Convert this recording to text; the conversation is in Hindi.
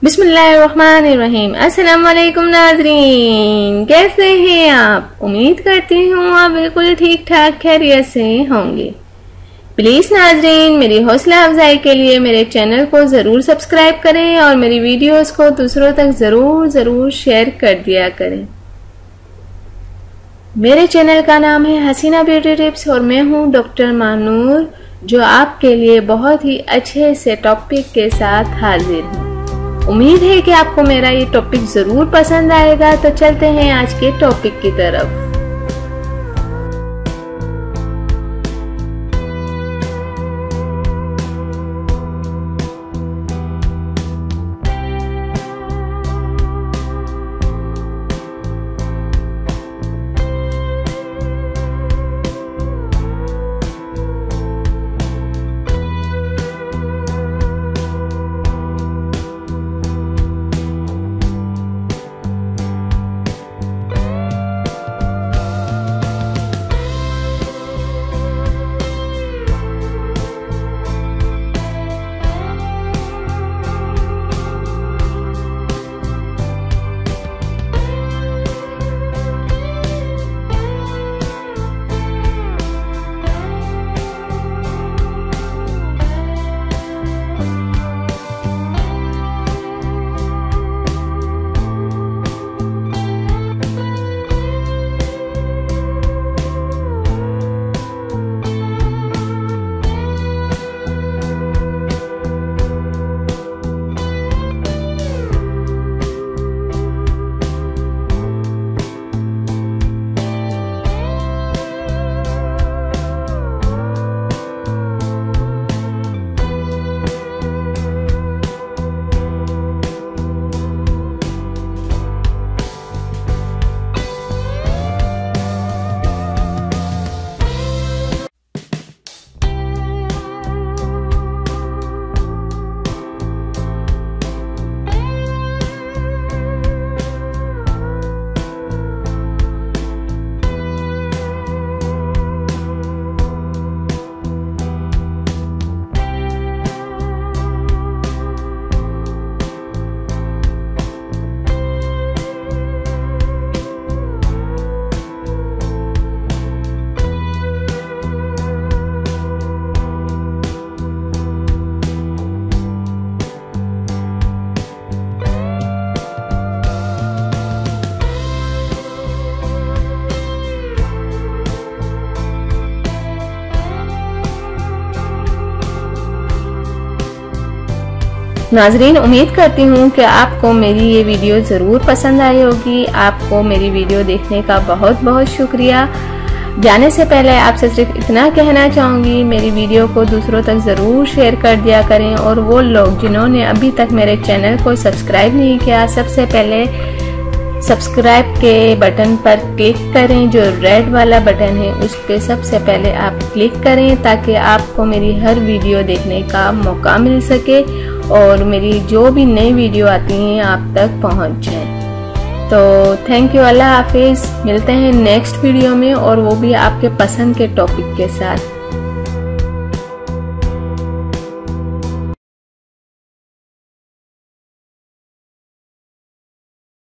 बिस्मिल्लाहिर्रहमानिर्रहीम। अस्सलाम वालेकुम नाज़रीन, कैसे हैं आप? उम्मीद करती हूँ आप बिल्कुल ठीक ठाक खैरियत से होंगे। प्लीज़ नाज़रीन, मेरी हौसला अफजाई के लिए मेरे चैनल को ज़रूर सब्सक्राइब करें और मेरी वीडियोस को दूसरों तक ज़रूर शेयर कर दिया करें। मेरे चैनल का नाम है हसीना ब्यूटी टिप्स और मैं हूँ डॉक्टर मानूर, जो आपके लिए बहुत ही अच्छे से टॉपिक के साथ हाजिर हूँ। उम्मीद है कि आपको मेरा ये टॉपिक जरूर पसंद आएगा। तो चलते हैं आज के टॉपिक की तरफ। नाजरीन, उम्मीद करती हूँ कि आपको मेरी ये वीडियो ज़रूर पसंद आई होगी। आपको मेरी वीडियो देखने का बहुत शुक्रिया। जाने से पहले आपसे सिर्फ इतना कहना चाहूँगी, मेरी वीडियो को दूसरों तक ज़रूर शेयर कर दिया करें। और वो लोग जिन्होंने अभी तक मेरे चैनल को सब्सक्राइब नहीं किया, सबसे पहले सब्सक्राइब के बटन पर क्लिक करें। जो रेड वाला बटन है उस पर सबसे पहले आप क्लिक करें, ताकि आपको मेरी हर वीडियो देखने का मौका मिल सके और मेरी जो भी नई वीडियो आती हैं आप तक पहुंच जाए। तो थैंक यू, अल्लाह हाफिज। मिलते हैं नेक्स्ट वीडियो में, और वो भी आपके पसंद के टॉपिक के साथ।